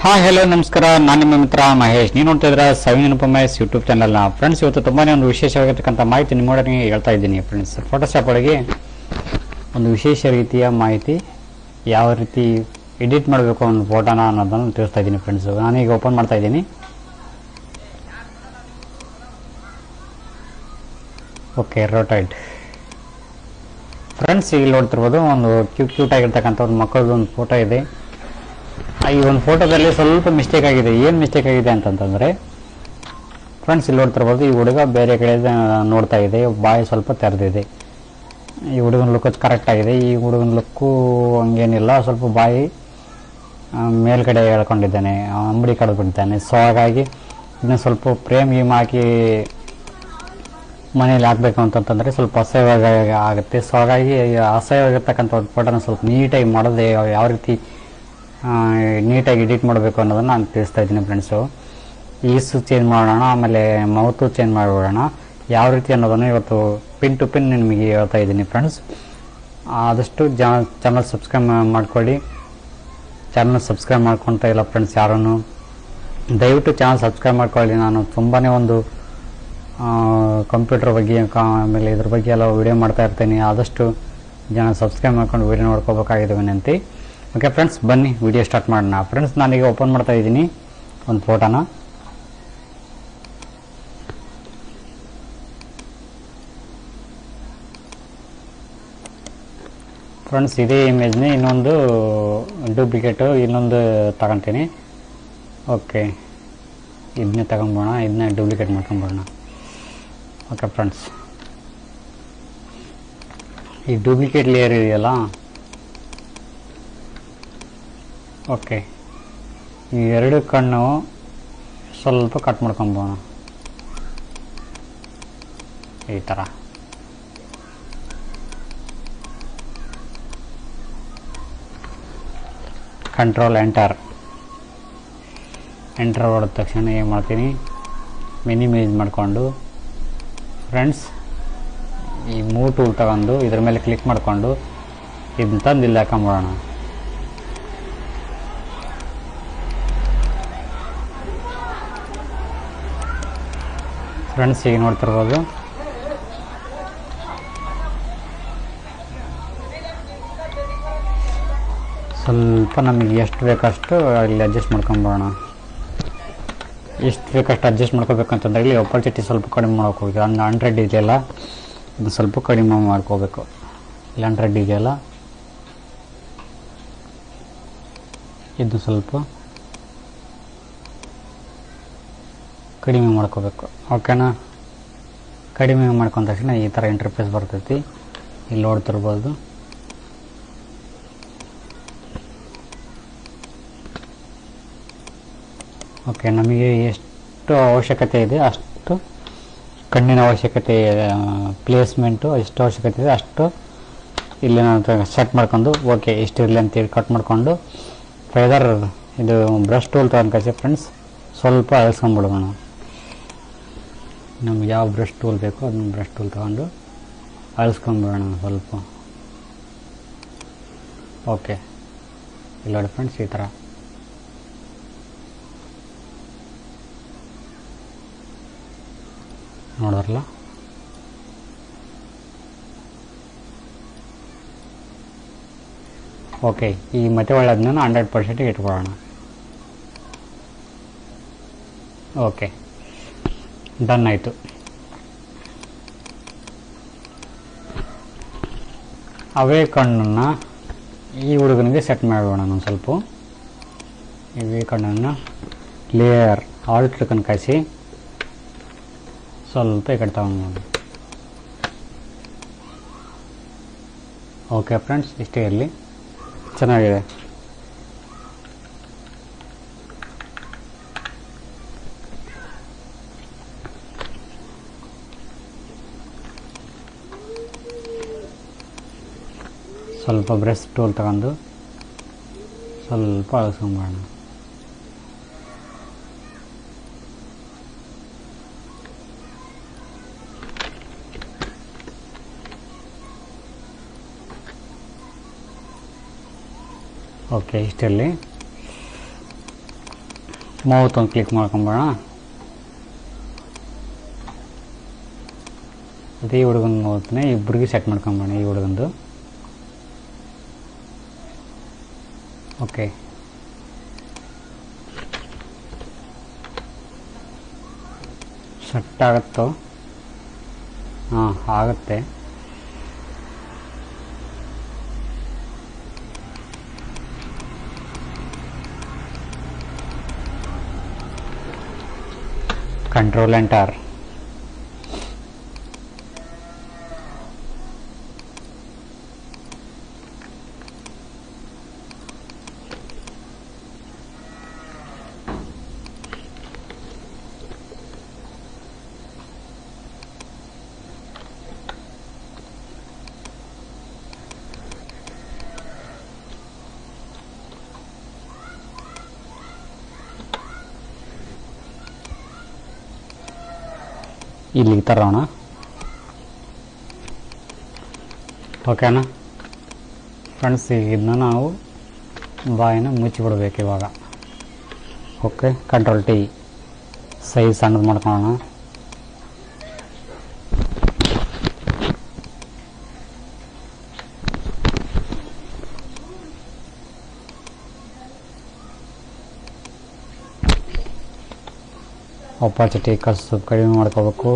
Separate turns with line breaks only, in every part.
Hi hello ನಮಸ್ಕಾರ, ನಾನು ನಿಮ್ಮ ಮಿತ್ರ ಮಹೇಶ್. ನೀವು ನೋಡ್ತಾ ಇದ್ರೆ SAVI ಮಹೇಶ್ ಯೂಟ್ಯೂಬ್ ಚಾನಲ್ನ. ಫ್ರೆಂಡ್ಸ್, ಇವತ್ತು ತುಂಬಾ ಒಂದು ವಿಶೇಷವಾಗಿರ್ತಕ್ಕಂಥ ಮಾಹಿತಿ ನಿಮ್ಮೊಡನೆ ಹೇಳ್ತಾ ಇದ್ದೀನಿ. ಫ್ರೆಂಡ್ಸ್, ಫೋಟೋಶಾಪ್ ಒಳಗೆ ಒಂದು ವಿಶೇಷ ರೀತಿಯ ಮಾಹಿತಿ ಯಾವ ರೀತಿ ಎಡಿಟ್ ಮಾಡಬೇಕು ಒಂದು ಫೋಟೋನ ಅನ್ನೋದನ್ನು ತಿಳಿಸ್ತಾ ಇದ್ದೀನಿ. ಫ್ರೆಂಡ್ಸು, ನಾನೀಗ ಓಪನ್ ಮಾಡ್ತಾ ಇದ್ದೀನಿ. ಓಕೆ, ರೋಟೈಟ್. ಫ್ರೆಂಡ್ಸ್, ಇಲ್ಲಿ ನೋಡ್ತಿರ್ಬೋದು ಒಂದು ಕ್ಯೂಟ್ ಆಗಿರ್ತಕ್ಕಂಥ ಒಂದು ಮಕ್ಕಳದ್ದು ಒಂದು ಫೋಟೋ ಇದೆ. ಈ ಒಂದು ಫೋಟೋದಲ್ಲಿ ಸ್ವಲ್ಪ ಮಿಸ್ಟೇಕ್ ಆಗಿದೆ. ಏನು ಮಿಸ್ಟೇಕ್ ಆಗಿದೆ ಅಂತಂತಂದರೆ ಫ್ರೆಂಡ್ಸ್, ಇಲ್ಲಿ ನೋಡ್ತಿರ್ಬೋದು ಈ ಹುಡುಗ ಬೇರೆ ಕಡೆ ನೋಡ್ತಾ ಇದೆ, ಬಾಯಿ ಸ್ವಲ್ಪ ತೆರೆದಿದೆ. ಈ ಹುಡುಗನ ಲುಕ್ ಕರೆಕ್ಟ್ ಆಗಿದೆ. ಈ ಹುಡುಗನ ಲುಕ್ಕು ಹಂಗೇನಿಲ್ಲ, ಸ್ವಲ್ಪ ಬಾಯಿ ಮೇಲ್ಗಡೆ ಹೇಳ್ಕೊಂಡಿದ್ದಾನೆ, ಅಂಬಡಿ ಕಡ್ಬಿಟ್ಟಿದ್ದಾನೆ. ಸೊ ಹಾಗಾಗಿ ಇನ್ನೂ ಸ್ವಲ್ಪ ಪ್ರೇಮ್ ಗೀಮ್ ಹಾಕಿ ಮನೇಲಿ ಹಾಕಬೇಕು ಅಂತಂತಂದರೆ ಸ್ವಲ್ಪ ಅಸಹ್ಯವಾಗಿ ಆಗುತ್ತೆ. ಸೊ ಹಾಗಾಗಿ ಅಸಹ್ಯವಾಗಿರ್ತಕ್ಕಂಥ ಒಂದು ಫೋಟೋನ ಸ್ವಲ್ಪ ನೀಟಾಗಿ ಮಾಡೋದು ಯಾವ ರೀತಿ ನೀಟಾಗಿ ಎಡಿಟ್ ಮಾಡಬೇಕು ಅನ್ನೋದನ್ನು ನಾನು ತಿಳಿಸ್ತಾ ಇದ್ದೀನಿ. ಫ್ರೆಂಡ್ಸು, ಈಸು ಚೇಂಜ್ ಮಾಡೋಣ, ಆಮೇಲೆ ಮೌತು ಚೇಂಜ್ ಮಾಡಿಬಿಡೋಣ, ಯಾವ ರೀತಿ ಅನ್ನೋದನ್ನು ಇವತ್ತು ಪಿನ್ ಟು ಪಿನ್ ನಿಮಗೆ ಹೇಳ್ತಾ ಇದ್ದೀನಿ. ಫ್ರೆಂಡ್ಸ್, ಆದಷ್ಟು ಚಾನಲ್ ಸಬ್ಸ್ಕ್ರೈಬ್ ಮಾಡ್ಕೊಳ್ಳಿ. ಚಾನಲ್ ಸಬ್ಸ್ಕ್ರೈಬ್ ಮಾಡ್ಕೊಳ್ತಾ ಇಲ್ಲ ಫ್ರೆಂಡ್ಸ್ ಯಾರೂ, ದಯವಿಟ್ಟು ಚಾನಲ್ ಸಬ್ಸ್ಕ್ರೈಬ್ ಮಾಡ್ಕೊಳ್ಳಿ. ನಾನು ತುಂಬಾ ಒಂದು ಕಂಪ್ಯೂಟರ್ ಬಗ್ಗೆ ಆಮೇಲೆ ಇದ್ರ ಬಗ್ಗೆ ಎಲ್ಲ ವಿಡಿಯೋ ಮಾಡ್ತಾ ಇರ್ತೀನಿ. ಆದಷ್ಟು ಜನ ಸಬ್ಸ್ಕ್ರೈಬ್ ಮಾಡ್ಕೊಂಡು ವಿಡಿಯೋ ನೋಡ್ಕೋಬೇಕಾಗಿದೆ ವಿನಂತಿ. ಓಕೆ ಫ್ರೆಂಡ್ಸ್, ಬನ್ನಿ ವಿಡಿಯೋ ಸ್ಟಾರ್ಟ್ ಮಾಡೋಣ. ಫ್ರೆಂಡ್ಸ್, ನಾನೀಗ ಓಪನ್ ಮಾಡ್ತಾ ಇದ್ದೀನಿ ಒಂದು ಫೋಟೋನ. ಫ್ರೆಂಡ್ಸ್, ಇದೇ ಇಮೇಜ್ನೇ ಇನ್ನೊಂದು ಡೂಪ್ಲಿಕೇಟು ಇನ್ನೊಂದು ತಗೊತೀನಿ. ಓಕೆ, ಇದನ್ನೇ ತಗೊಂಬೋಣ, ಇದನ್ನೇ ಡೂಪ್ಲಿಕೇಟ್ ಮಾಡ್ಕೊಂಬೋಣ. ಓಕೆ ಫ್ರೆಂಡ್ಸ್, ಈ ಡೂಪ್ಲಿಕೇಟ್ ಲೇಯರ್ ಇದೆಯಲ್ಲ, ಓಕೆ, ಈ ಎರಡು ಕಣ್ಣು ಸ್ವಲ್ಪ ಕಟ್ ಮಾಡ್ಕೊಂಬೋಣ ಈ ಥರ. ಕಂಟ್ರೋಲ್ ಎಂಟರ್ ಹೊಡೆದ ತಕ್ಷಣ ಏನು ಮಾಡ್ತೀನಿ, ಮಿನಿಮೈಸ್ ಮಾಡಿಕೊಂಡು ಫ್ರೆಂಡ್ಸ್ ಈ ಮೂವ್ ಟೂಲ್ ತಗೊಂಡು ಇದ್ರ ಮೇಲೆ ಕ್ಲಿಕ್ ಮಾಡಿಕೊಂಡು ಇದನ್ನ ತಂದು ಇಲ್ಲಿ ಹಾಕೊಂಬಿಡೋಣ. ಫ್ರೆಂಡ್ಸ್, ಈಗ ನೋಡ್ತಿರ್ಬೋದು ಸ್ವಲ್ಪ ನಮಗೆ ಎಷ್ಟು ಬೇಕಷ್ಟು ಇಲ್ಲಿ ಅಡ್ಜಸ್ಟ್ ಮಾಡ್ಕೊಂಬೋಣ. ಎಷ್ಟು ಬೇಕಷ್ಟು ಅಡ್ಜಸ್ಟ್ ಮಾಡ್ಕೋಬೇಕಂತಂದ್ರೆ ಇಲ್ಲಿ ಆಪರ್ಚುನಿಟಿ ಸ್ವಲ್ಪ ಕಡಿಮೆ ಮಾಡ್ಕೋಬೇಕು. 100 ಇದೆಯಲ್ಲ, ಇದು ಸ್ವಲ್ಪ ಕಡಿಮೆ ಮಾಡ್ಕೋಬೇಕು. ಇಲ್ಲಿ 100 ಇದೆಯಲ್ಲ, ಇದು ಸ್ವಲ್ಪ ಕಡಿಮೆ ಮಾಡ್ಕೋಬೇಕು. ಓಕೆನಾ? ಕಡಿಮೆ ಮಾಡ್ಕೊಂಡ ತಕ್ಷಣ ಈ ಥರ ಇಂಟರ್ಫೇಸ್ ಬರ್ತೈತಿ. ಇಲ್ಲಿ ನೋಡ್ತಿರ್ಬೋದು. ಓಕೆ, ನಮಗೆ ಎಷ್ಟು ಅವಶ್ಯಕತೆ ಇದೆ ಅಷ್ಟು ಕಣ್ಣಿನ ಅವಶ್ಯಕತೆ, ಪ್ಲೇಸ್ಮೆಂಟು ಎಷ್ಟು ಅವಶ್ಯಕತೆ ಇದೆ ಅಷ್ಟು ಇಲ್ಲಿ ನಾನು ಸೆಟ್ ಮಾಡ್ಕೊಂಡು ಓಕೆ ಇಷ್ಟು ಇರಲಿ ಅಂತೇಳಿ ಕಟ್ ಮಾಡಿಕೊಂಡು ಫೈದರ್ ಇದು ಬ್ರಷ್ ಟೂಲ್ ತಗೊಂಡು ಕಳಿಸಿ ಫ್ರೆಂಡ್ಸ್, ಸ್ವಲ್ಪ ಅಳಿಸ್ಕೊಂಡ್ಬಿಡೋಣ. ನಮ್ಗೆ ಯಾವ ಬ್ರಷ್ ಟೂಲ್ ಬೇಕೋ ಅದನ್ನ ಬ್ರಷ್ ಟೂಲ್ ತಗೊಂಡು ಅಳಿಸ್ಕೊಂಡ್ಬಿಡೋಣ ಸ್ವಲ್ಪ. ಓಕೆ, ಇಲ್ಲ ನೋಡಿ ಫ್ರೆಂಡ್ಸ್, ಈ ಥರ ನೋಡಿದ್ರಲ್ಲ. ಓಕೆ, ಈ ಮತ್ತೆ ಒಳ್ಳೆದನ್ನ 100% ಇಟ್ಕೊಳ್ಳೋಣ. ಓಕೆ, ಡನ್ ಆಯಿತು. ಅವೇ ಕಣ್ಣನ್ನು ಈ ಹುಡುಗನಿಗೆ ಸೆಟ್ ಮಾಡೋಣ. ಒಂದು ಸ್ವಲ್ಪ ಇವೇ ಕಣ್ಣನ್ನು ಲೇಯರ್ ಆಲ್ಟ್ ಕಣ್ಕಾಯಿಸಿ ಸ್ವಲ್ಪ ಈ ಕಡೆ ತಗೊಂಡು. ಓಕೆ ಫ್ರೆಂಡ್ಸ್, ಇಷ್ಟೇ ಇರಲಿ, ಚೆನ್ನಾಗಿದೆ. ಸ್ವಲ್ಪ ಬ್ರಷ್ ಟೂಲ್ ತಗೊಂಡು ಸ್ವಲ್ಪ ಅಳಿಸ್ಕೊಂಬೋಣ. ಓಕೆ, ಇಷ್ಟರಲ್ಲಿ ಮೌತ್ ಒಂದು ಕ್ಲಿಕ್ ಮಾಡ್ಕೊಂಬೋಣ. ಅದೇ ಹುಡುಗನ ಮೌತ್ನ ಇಬ್ಬರಿಗೆ ಸೆಟ್ ಮಾಡ್ಕೊಂಬೋಣ. ಈ ಹುಡುಗಂದು ಓಕೆ. ಸೆಟ್ ಆಗುತ್ತೋ? ಹಾಂ ಆಗುತ್ತೆ. Control enter. ಇಲ್ಲಿಗೆ ತರೋಣ. ಓಕೆನಾ ಫ್ರೆಂಡ್ಸ್, ಈಗ ಇದನ್ನ ನಾವು ಬಾಯಿನ ಮುಚ್ಚಿಬಿಡ್ಬೇಕು ಇವಾಗ. ಓಕೆ, ಕಂಟ್ರೋಲ್ ಟಿ, ಸೈಜ್ ಸಣ್ಣದು ಮಾಡ್ಕೊಳ್ಳೋಣ. ಅಪಾಸಿಟಿ ಸ್ವಲ್ಪ ಕಡಿಮೆ ಮಾಡ್ಕೋಬೇಕು.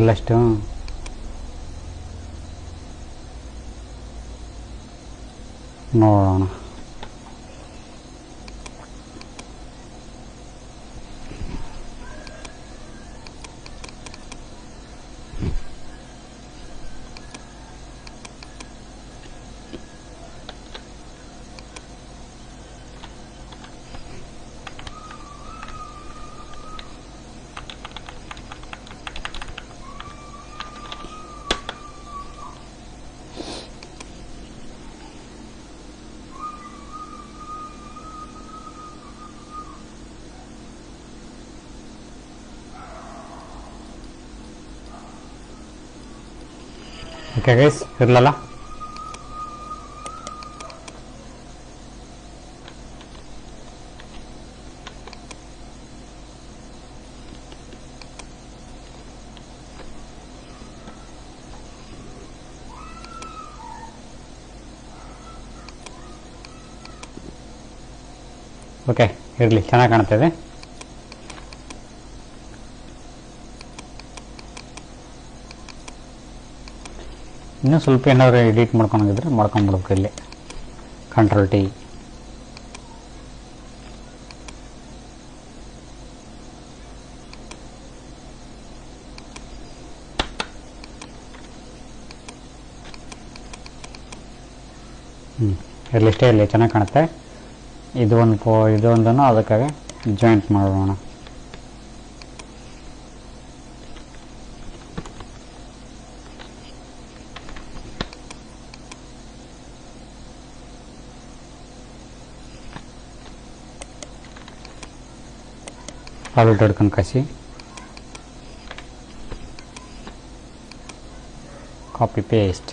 ಎಲ್ಲಷ್ಟು ನೋಡೋಣ. Okay guys, ಇರಲಲ್ಲ. ಓಕೆ, ಇರಲಿ, ಚೆನ್ನಾಗಿ ಕಾಣ್ತದೆ. ಇನ್ನೂ ಸ್ವಲ್ಪ ಏನಾದ್ರು ಎಡಿಟ್ ಮಾಡ್ಕೊಂಡಿದ್ರೆ ಮಾಡ್ಕೊಂಬಿಡ್ಬೇಕು. ಇಲ್ಲಿ ಕಂಟ್ರೋಲ್ ಟಿ. ಇರಲಿಷ್ಟೇ ಇರಲಿ, ಚೆನ್ನಾಗಿ ಕಾಣುತ್ತೆ. ಇದೊಂದನ್ನು ಅದಕ್ಕಾಗಿ ಜಾಯಿಂಟ್ ಮಾಡೋಣ. ಆಲ್ಟ್ ಹಿಡ್ಕೊಂಡು ಕಸಿ, copy paste.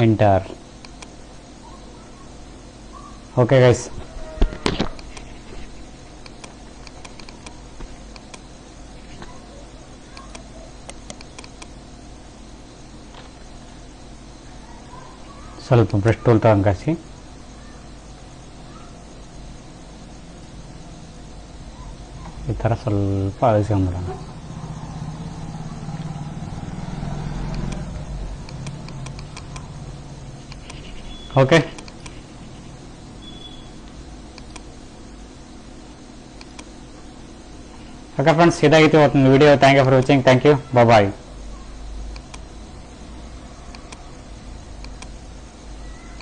Enter. Okay guys, ಸ್ವಲ್ಪ ಬ್ರಷ್ ಟೂಲ್ ತಗೊಂಡು ಕಾಸಿ ಈ ಥರ ಸ್ವಲ್ಪ ಅಳಿಸ್ಕೊಂಬಿಡೋಣ. ಓಕೆ, ಓಕೆ ಫ್ರೆಂಡ್ಸ್, ಇದಾಗಿತ್ತು ಇವತ್ತಿನ ವಿಡಿಯೋ. Thank you for watching. Thank you. Bye.